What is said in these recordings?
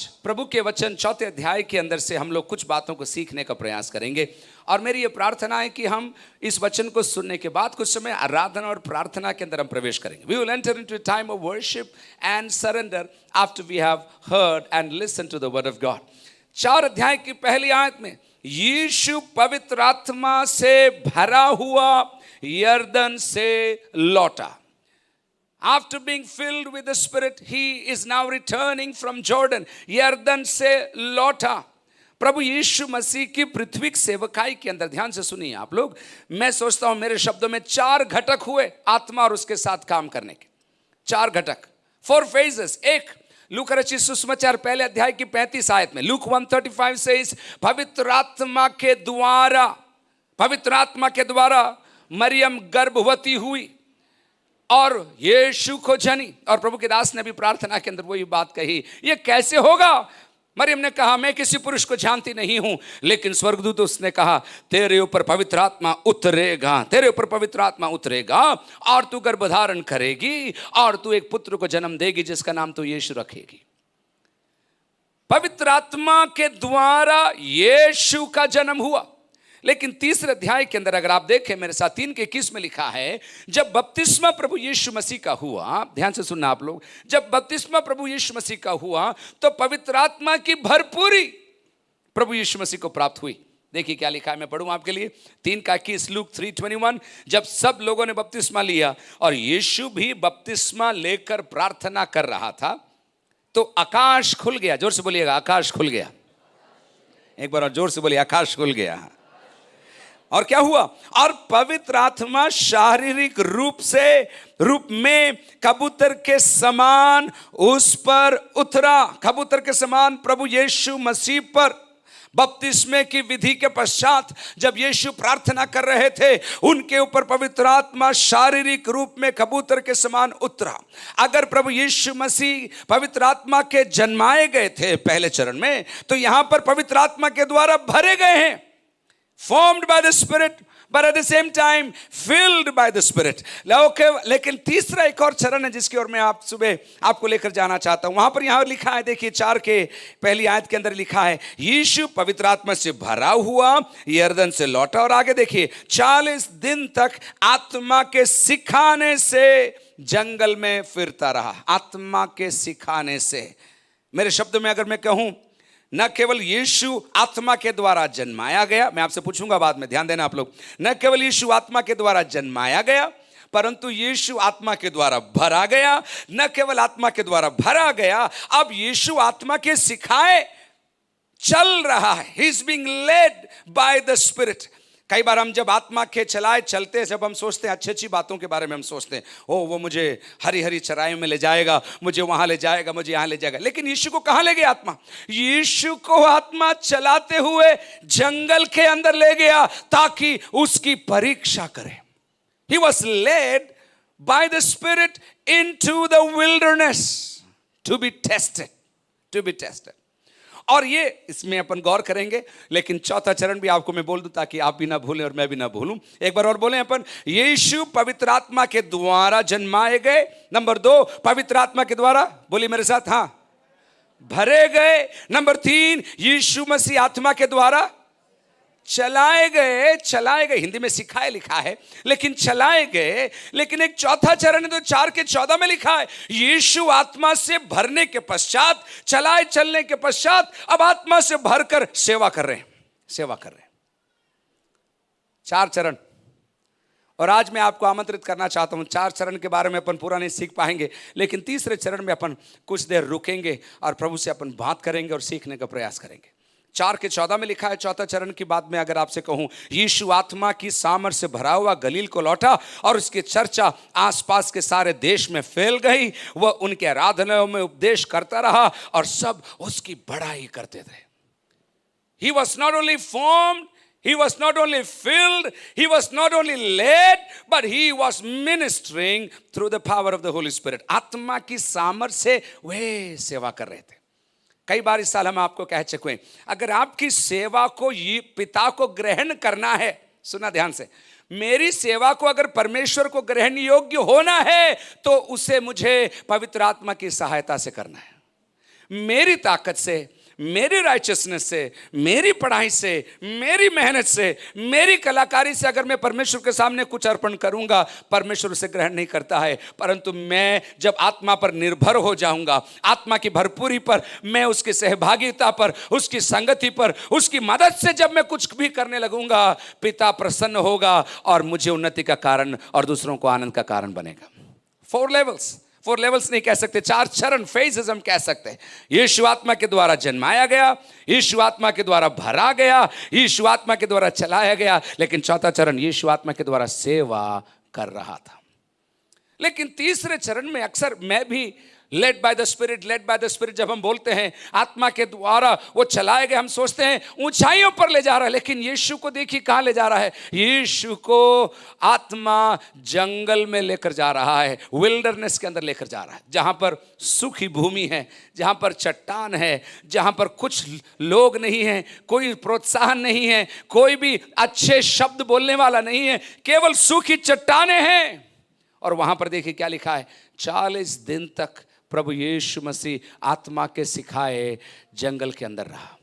आज प्रभु के वचन 4 अध्याय के अंदर से हम लोग कुछ बातों को सीखने का प्रयास करेंगे और मेरी ये प्रार्थना है कि हम इस वचन को सुनने के बाद कुछ समय आराधना और प्रार्थना के अंदर हम प्रवेश करेंगे. We will enter into a time of worship and surrender after we have heard and listened to the word of God. 4 अध्याय की पहली आयत में यीशु पवित्र आत्मा से भरा हुआ यरदन से लौटा. After being filled with the Spirit, he is now returning from Jordan. यरदन से लौटा. प्रभु यीशु मसीह की पृथ्वी सेवकाई के अंदर ध्यान से सुनिए आप लोग. मैं सोचता हूं मेरे शब्दों में 4 घटक हुए आत्मा और उसके साथ काम करने के. 4 घटक, 4 phases. एक, लूका रचित सुसमाचार पहले अध्याय की 35 आयत में लूक 1:35 से पवित्र आत्मा के द्वारा मरियम गर्भवती हुई और यीशु को जनी. और प्रभु के दास ने भी प्रार्थना के अंदर वही बात कही, ये कैसे होगा? मरियम ने कहा, मैं किसी पुरुष को जानती नहीं हूं, लेकिन स्वर्गदूत उसने कहा, तेरे ऊपर पवित्र आत्मा उतरेगा और तू गर्भधारण करेगी और तू एक पुत्र को जन्म देगी जिसका नाम तू यीशु रखेगी. पवित्र आत्मा के द्वारा यीशु का जन्म हुआ. लेकिन 3 अध्याय के अंदर अगर आप देखें मेरे साथ 3:21 में लिखा है, जब बपतिस्मा प्रभु यीशु मसीह का हुआ, ध्यान से सुनना आप लोग, जब बपतिस्मा प्रभु यीशु मसीह का हुआ तो पवित्र आत्मा की भरपूरी प्रभु यीशु मसीह को प्राप्त हुई. देखिए क्या लिखा है, मैं पढ़ूं आपके लिए. 3:21 लूक 3:21. जब सब लोगों ने बपतिस्मा लिया और यीशु भी बपतिस्मा लेकर प्रार्थना कर रहा था तो आकाश खुल गया. जोर से बोलिएगा, आकाश खुल गया. एक बार और जोर से बोलिए, आकाश खुल गया. और क्या हुआ? और पवित्र आत्मा शारीरिक रूप में कबूतर के समान उस पर उतरा. कबूतर के समान प्रभु यीशु मसीह पर. बपतिस्मे की विधि के पश्चात जब यीशु प्रार्थना कर रहे थे, उनके ऊपर पवित्र आत्मा शारीरिक रूप में कबूतर के समान उतरा. अगर प्रभु यीशु मसीह पवित्र आत्मा के जन्माए गए थे पहले चरण में, तो यहां पर पवित्र आत्मा के द्वारा भरे गए हैं. Formed by the Spirit, but at the same time filled by the Spirit. लेकिन तीसरा एक और चरण है जिसकी ओर मैं आप सुबह आपको लेकर जाना चाहता हूं. वहां पर यहां लिखा है, देखिए 4 के पहली आयत के अंदर लिखा है, यीशु पवित्र आत्मा से भरा हुआ यरदन से लौटा. और आगे देखिए, 40 दिन तक आत्मा के सिखाने से जंगल में फिरता रहा. आत्मा के सिखाने से, मेरे शब्द में अगर मैं कहूं, न केवल यीशु आत्मा के द्वारा जन्माया गया, मैं आपसे पूछूंगा बाद में, ध्यान देना आप लोग, न केवल यीशु आत्मा के द्वारा जन्माया गया, परंतु यीशु आत्मा के द्वारा भरा गया. न केवल आत्मा के द्वारा भरा गया, अब यीशु आत्मा के सिखाए चल रहा है. He is being led by the spirit. कई बार हम जब आत्मा के चलाए चलते, जब हम सोचते हैं अच्छी अच्छी बातों के बारे में, हम सोचते हैं वो मुझे हरी हरी चराई में ले जाएगा, मुझे वहां ले जाएगा, मुझे यहां ले जाएगा. लेकिन यीशु को कहां ले गया आत्मा? यीशु को आत्मा चलाते हुए जंगल के अंदर ले गया ताकि उसकी परीक्षा करे. He was led by the Spirit into the wilderness to be tested. और ये इसमें अपन गौर करेंगे. लेकिन चौथा चरण भी आपको मैं बोल दूं ताकि आप भी ना भूलें और मैं भी ना भूलूं. एक बार और बोलें अपन, यीशु पवित्र आत्मा के द्वारा जन्माए गए. नंबर 2, पवित्र आत्मा के द्वारा, बोलिए मेरे साथ, हां, भरे गए. नंबर 3, यीशु मसीह आत्मा के द्वारा चलाए गए. हिंदी में सिखाए लिखा है, लेकिन चलाए गए. लेकिन एक चौथा चरण है तो 4 के 14 में लिखा है, यीशु आत्मा से भरने के पश्चात, चलने के पश्चात अब आत्मा से भरकर सेवा कर रहे हैं. 4 चरण. और आज मैं आपको आमंत्रित करना चाहता हूं, 4 चरण के बारे में अपन पूरा नहीं सीख पाएंगे, लेकिन तीसरे चरण में अपन कुछ देर रुकेंगे और प्रभु से अपन बात करेंगे और सीखने का प्रयास करेंगे. 4 के 14 में लिखा है, चौथा चरण की बात में अगर आपसे कहूं, यीशु आत्मा की सामर्थ से भरा हुआ गलील को लौटा और उसकी चर्चा आसपास के सारे देश में फैल गई. वह उनके आराधनालयों में उपदेश करता रहा और सब उसकी बड़ाई करते थे. He was not only formed, he was not only filled, he was not only led, but he was ministering through the power of the Holy Spirit. आत्मा की सामर्थ से वे सेवा कर रहे थे. कई बार इस साल हम आपको कह चुके हैं, अगर आपकी सेवा को ये पिता को ग्रहण करना है, सुना ध्यान से, मेरी सेवा को अगर परमेश्वर को ग्रहण योग्य होना है तो उसे मुझे पवित्र आत्मा की सहायता से करना है. मेरी ताकत से, मेरी राइचियसनेस से, मेरी पढ़ाई से, मेरी मेहनत से, मेरी कलाकारी से अगर मैं परमेश्वर के सामने कुछ अर्पण करूंगा, परमेश्वर उसे ग्रहण नहीं करता है। परंतु मैं जब आत्मा पर निर्भर हो जाऊंगा, आत्मा की भरपूरी पर, मैं उसकी सहभागिता पर, उसकी संगति पर, उसकी मदद से जब मैं कुछ भी करने लगूंगा, पिता प्रसन्न होगा और मुझे उन्नति का कारण और दूसरों को आनंद का कारण बनेगा। 4 लेवल्स नहीं कह सकते, 4 चरण, फेजेस हम कह सकते हैं। यीशु आत्मा के द्वारा जन्माया गया, यीशु आत्मा के द्वारा भरा गया, यीशु आत्मा के द्वारा चलाया गया, लेकिन चौथा चरण यीशु आत्मा के द्वारा सेवा कर रहा था। लेकिन तीसरे चरण में अक्सर मैं भी लेड बाय द स्पिरिट जब हम बोलते हैं आत्मा के द्वारा वो चलाए गए, हम सोचते हैं ऊंचाइयों पर ले जा रहा है। लेकिन यीशु को देखिए कहां ले जा रहा है। यीशु को आत्मा जंगल में लेकर जा रहा है, विल्डरनेस के अंदर लेकर जा रहा है, जहां पर सूखी भूमि है, जहां पर चट्टान है, जहां पर कुछ लोग नहीं है, कोई प्रोत्साहन नहीं है, कोई भी अच्छे शब्द बोलने वाला नहीं है, केवल सूखी चट्टानें हैं। और वहां पर देखिए क्या लिखा है, 40 दिन तक प्रभु यीशु मसीह आत्मा के सिखाए जंगल के अंदर रहा।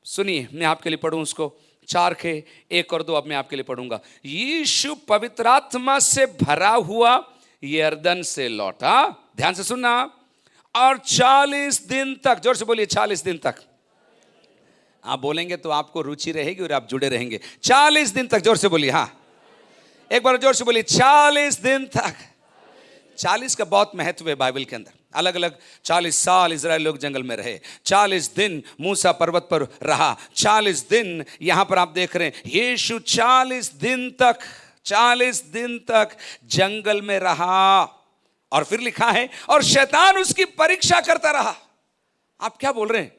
सुनिए, मैं आपके लिए पढ़ूं उसको, 4 के 1 और 2 अब मैं आपके लिए पढ़ूंगा। यीशु पवित्र आत्मा से भरा हुआ यरदन से लौटा, ध्यान से सुनना, और 40 दिन तक, जोर से बोलिए 40 दिन तक। आप बोलेंगे तो आपको रुचि रहेगी और आप जुड़े रहेंगे। 40 दिन तक, जोर से बोलिए, हाँ एक बार जोर से बोलिए, 40 दिन तक। 40 का बहुत महत्व है बाइबल के अंदर। अलग अलग 40 साल इजराइल लोग जंगल में रहे, 40 दिन मूसा पर्वत पर रहा, 40 दिन यहां पर आप देख रहे हैं यीशु 40 दिन तक जंगल में रहा। और फिर लिखा है और शैतान उसकी परीक्षा करता रहा। आप क्या बोल रहे हैं?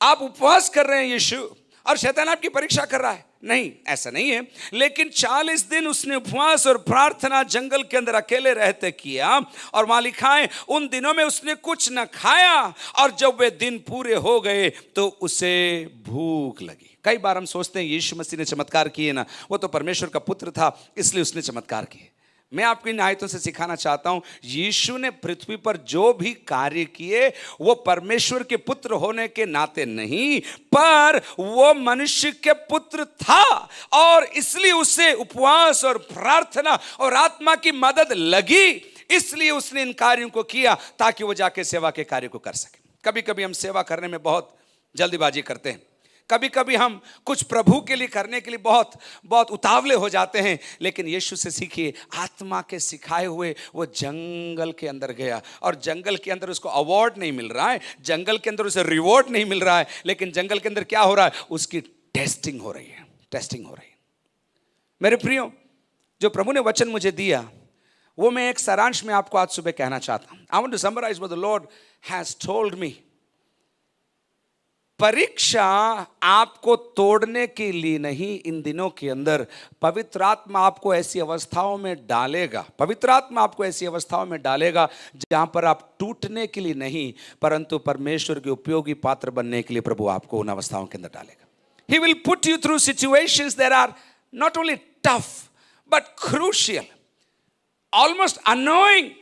आप उपवास कर रहे हैं यीशु, और शैतान आपकी परीक्षा कर रहा है? नहीं, ऐसा नहीं है। लेकिन 40 दिन उसने उपवास और प्रार्थना जंगल के अंदर अकेले रहते किया, और वहां लिखा है उन दिनों में उसने कुछ न खाया, और जब वे दिन पूरे हो गए तो उसे भूख लगी। कई बार हम सोचते हैं यीशु मसीह ने चमत्कार किए ना, वो तो परमेश्वर का पुत्र था इसलिए उसने चमत्कार किए। मैं आपको इन आयतों से सिखाना चाहता हूं, यीशु ने पृथ्वी पर जो भी कार्य किए वो परमेश्वर के पुत्र होने के नाते नहीं, पर वो मनुष्य के पुत्र था, और इसलिए उसे उपवास और प्रार्थना और आत्मा की मदद लगी, इसलिए उसने इन कार्यों को किया ताकि वो जाके सेवा के कार्य को कर सके। कभी कभी हम सेवा करने में बहुत जल्दीबाजी करते हैं, कभी कभी हम कुछ प्रभु के लिए करने के लिए बहुत बहुत उतावले हो जाते हैं। लेकिन यीशु से सीखिए, आत्मा के सिखाए हुए वो जंगल के अंदर गया, और जंगल के अंदर उसको अवार्ड नहीं मिल रहा है, जंगल के अंदर उसे रिवॉर्ड नहीं मिल रहा है, लेकिन जंगल के अंदर क्या हो रहा है? उसकी टेस्टिंग हो रही है, टेस्टिंग हो रही है। मेरे प्रियो, जो प्रभु ने वचन मुझे दिया वो मैं एक सारांश में आपको आज सुबह कहना चाहता हूं। I want to summarize what the Lord has told me. परीक्षा आपको तोड़ने के लिए नहीं, इन दिनों के अंदर पवित्र आत्मा आपको ऐसी अवस्थाओं में डालेगा, पवित्र आत्मा आपको ऐसी अवस्थाओं में डालेगा जहां पर आप टूटने के लिए नहीं, परंतु परमेश्वर के उपयोगी पात्र बनने के लिए प्रभु आपको उन अवस्थाओं के अंदर डालेगा। He will put you through situations that are not only tough but crucial, almost annoying,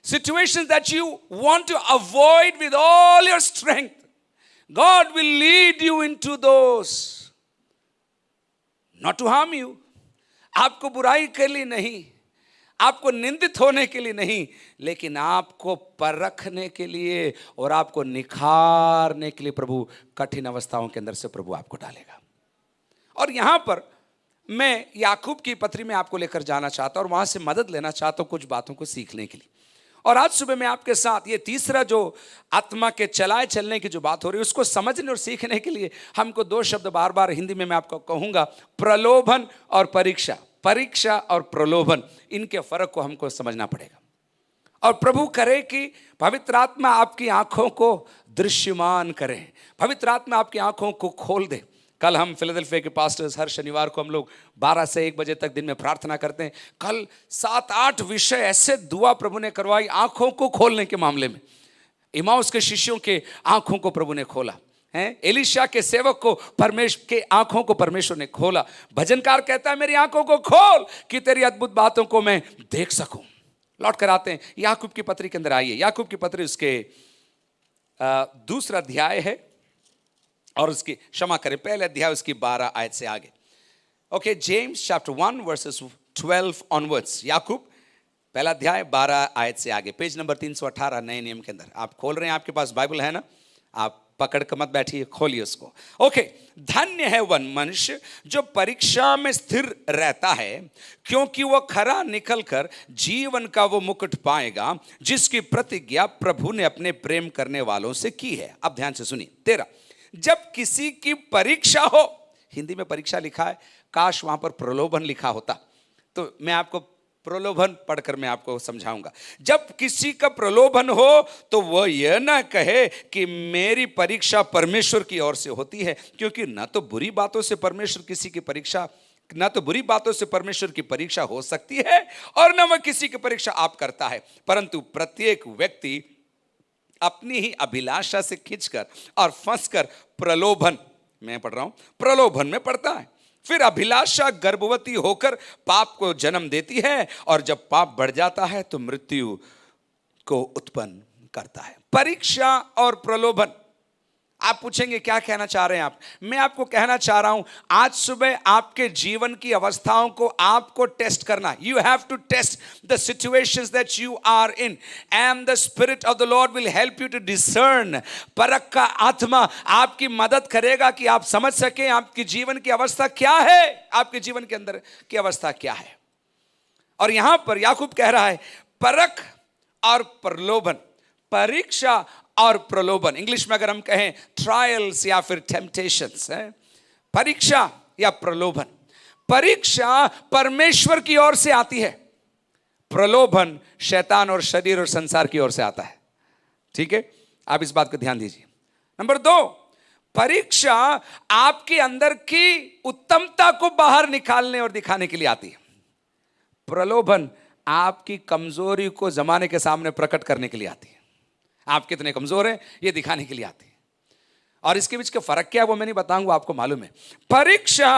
situations that you want to avoid with all your strength. God will lead you into those, not to harm you, आपको बुराई के लिए नहीं, आपको निंदित होने के लिए नहीं, लेकिन आपको परखने के लिए और आपको निखारने के लिए प्रभु कठिन अवस्थाओं के अंदर से प्रभु आपको डालेगा। और यहां पर मैं याकूब की पत्री में आपको लेकर जाना चाहता हूं और वहां से मदद लेना चाहता हूं कुछ बातों को सीखने के लिए। और आज सुबह मैं आपके साथ ये तीसरा जो आत्मा के चलाए चलने की जो बात हो रही है उसको समझने और सीखने के लिए हमको 2 शब्द बार बार हिंदी में मैं आपको कहूंगा, प्रलोभन और परीक्षा। परीक्षा और प्रलोभन, इनके फर्क को हमको समझना पड़ेगा। और प्रभु करे कि पवित्र आत्मा आपकी आंखों को दृश्यमान करे, पवित्र आत्मा आपकी आंखों को खोल दे। कल हम फिलाडेल्फिया के पास्टर्स हर शनिवार को हम लोग 12 से 1 बजे तक दिन में प्रार्थना करते हैं। कल 7-8 विषय ऐसे दुआ प्रभु ने करवाई आंखों को खोलने के मामले में। इमाउस के शिष्यों के आंखों को प्रभु ने खोला है, एलीशा के सेवक को परमेश्वर के आंखों को परमेश्वर ने खोला। भजनकार कहता है मेरी आंखों को खोल कि तेरी अद्भुत बातों को मैं देख सकूं। लौट कर आते हैं याकूब की पत्री के अंदर। आइए याकूब की पत्री उसके दूसरा अध्याय है और उसकी क्षमा करें, पहले अध्याय उसकी 12 आयत से आगे। Okay, James chapter 1 verses 12 onwards, याकूब पहला अध्याय 12 आयत से आगे, पेज नंबर 318 नए नियम के अंदर। आप खोल रहे हैं, आपके पास बाइबल है ना, आप पकड़ कर मत बैठिए, खोलिए उसको। ओके, धन्य है वह मनुष्य जो परीक्षा में स्थिर रहता है, क्योंकि वह खरा निकलकर जीवन का वो मुकुट पाएगा जिसकी प्रतिज्ञा प्रभु ने अपने प्रेम करने वालों से की है। अब ध्यान से सुनिए। 13, जब किसी की परीक्षा हो, हिंदी में परीक्षा लिखा है, काश वहां पर प्रलोभन लिखा होता, तो मैं आपको प्रलोभन पढ़कर मैं आपको समझाऊंगा। जब किसी का प्रलोभन हो तो वह यह ना कहे कि मेरी परीक्षा परमेश्वर की ओर से होती है, क्योंकि ना तो बुरी बातों से परमेश्वर किसी की परीक्षा, ना तो बुरी बातों से परमेश्वर की परीक्षा हो सकती है और ना वह किसी की परीक्षा आप करता है, परंतु प्रत्येक व्यक्ति अपनी ही अभिलाषा से खिंचकर और फंसकर प्रलोभन, मैं पढ़ रहा हूं, प्रलोभन में पड़ता है। फिर अभिलाषा गर्भवती होकर पाप को जन्म देती है, और जब पाप बढ़ जाता है तो मृत्यु को उत्पन्न करता है। परीक्षा और प्रलोभन, आप पूछेंगे क्या कहना चाह रहे हैं आप? मैं आपको कहना चाह रहा हूं, आज सुबह आपके जीवन की अवस्थाओं को आपको टेस्ट करना। You have to test the situations that you are in, and the spirit of the Lord will help you to discern. परख का आत्मा आपकी मदद करेगा कि आप समझ सकें आपकी जीवन की अवस्था क्या है, आपके जीवन के अंदर की अवस्था क्या है। और यहां पर याकूब कह रहा है परख और प्रलोभन, परीक्षा और प्रलोभन। इंग्लिश में अगर हम कहें ट्रायल्स या फिर टेम्पटेशंस, परीक्षा या प्रलोभन। परीक्षा परमेश्वर की ओर से आती है, प्रलोभन शैतान और शरीर और संसार की ओर से आता है। ठीक है, आप इस बात को ध्यान दीजिए। नंबर 2, परीक्षा आपके अंदर की उत्तमता को बाहर निकालने और दिखाने के लिए आती है। प्रलोभन आपकी कमजोरी को जमाने के सामने प्रकट करने के लिए आती है। आप कितने कमजोर हैं ये दिखाने के लिए आती है। और इसके बीच का फर्क क्या है वो मैं नहीं बताऊंगा, आपको मालूम है। परीक्षा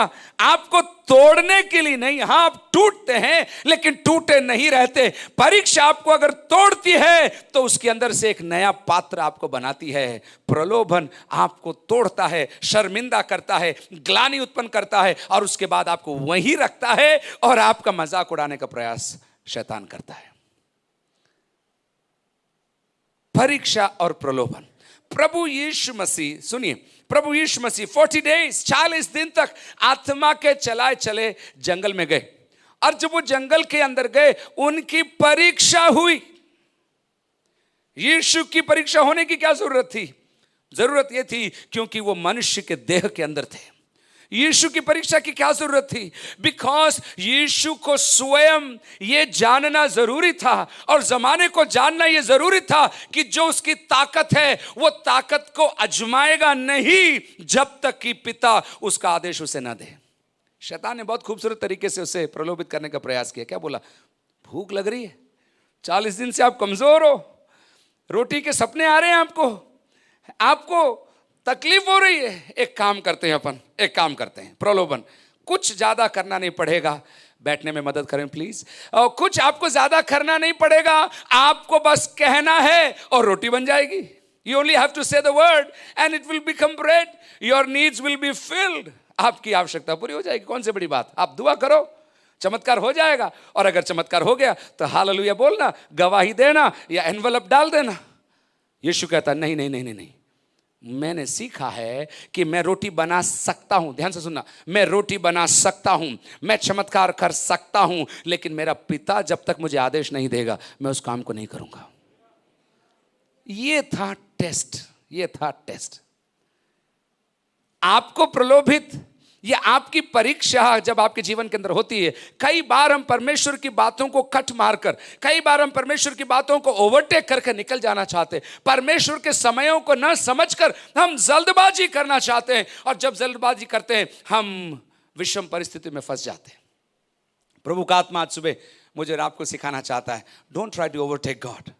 आपको तोड़ने के लिए नहीं, हां आप टूटते हैं लेकिन टूटे नहीं रहते। परीक्षा आपको अगर तोड़ती है तो उसके अंदर से एक नया पात्र आपको बनाती है। प्रलोभन आपको तोड़ता है, शर्मिंदा करता है, ग्लानि उत्पन्न करता है, और उसके बाद आपको वहीं रखता है और आपका मजाक उड़ाने का प्रयास शैतान करता है। परीक्षा और प्रलोभन। प्रभु यीशु मसीह, सुनिए, प्रभु यीशु मसीह 40 डेज 40 दिन तक आत्मा के चलाए चले जंगल में गए, और जब वो जंगल के अंदर गए उनकी परीक्षा हुई। यीशु की परीक्षा होने की क्या जरूरत थी? जरूरत यह थी क्योंकि वो मनुष्य के देह के अंदर थे। यीशु की परीक्षा की क्या जरूरत थी? बिकॉज यीशु को स्वयं ये जानना जरूरी था और जमाने को जानना ये जरूरी था कि जो उसकी ताकत है वो ताकत को आजमाएगा नहीं जब तक कि पिता उसका आदेश उसे ना दे। शैतान ने बहुत खूबसूरत तरीके से उसे प्रलोभित करने का प्रयास किया। क्या बोला? भूख लग रही है, 40 दिन से आप कमजोर हो, रोटी के सपने आ रहे हैं आपको तकलीफ हो रही है। एक काम करते हैं, प्रलोभन, कुछ ज्यादा करना नहीं पड़ेगा। बैठने में मदद करें प्लीज। और कुछ आपको ज्यादा करना नहीं पड़ेगा, आपको बस कहना है और रोटी बन जाएगी। You only have to say the word and it will become bread. Your needs will be filled. आपकी आवश्यकता पूरी हो जाएगी। कौन सी बड़ी बात? आप दुआ करो, चमत्कार हो जाएगा। और अगर चमत्कार हो गया तो हालेलुया बोलना, गवाही देना या एनवलप डाल देना। यीशु कहता नहीं नहीं नहीं नहीं नहीं, मैंने सीखा है कि मैं रोटी बना सकता हूं। ध्यान से सुनना, मैं रोटी बना सकता हूं, मैं चमत्कार कर सकता हूं, लेकिन मेरा पिता जब तक मुझे आदेश नहीं देगा मैं उस काम को नहीं करूंगा। ये था टेस्ट। आपको प्रलोभित या आपकी परीक्षा जब आपके जीवन के अंदर होती है, कई बार हम परमेश्वर की बातों को कट मारकर, कई बार हम परमेश्वर की बातों को ओवरटेक करके निकल जाना चाहते हैं। परमेश्वर के समयों को न समझकर हम जल्दबाजी करना चाहते हैं, और जब जल्दबाजी करते हैं हम विषम परिस्थिति में फंस जाते हैं। प्रभु का आत्मा आज सुबह मुझे और आपको सिखाना चाहता है, don't try to overtake God.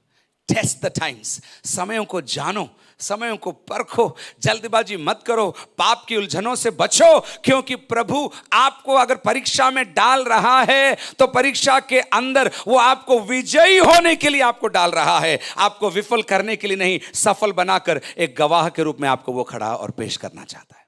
Test the times, समयों को जानो, समयों को परखो, जल्दबाजी मत करो, पाप की उलझनों से बचो, क्योंकि प्रभु आपको अगर परीक्षा में डाल रहा है तो परीक्षा के अंदर वो आपको विजयी होने के लिए आपको डाल रहा है, आपको विफल करने के लिए नहीं, सफल बनाकर एक गवाह के रूप में आपको वो खड़ा और पेश करना चाहता है।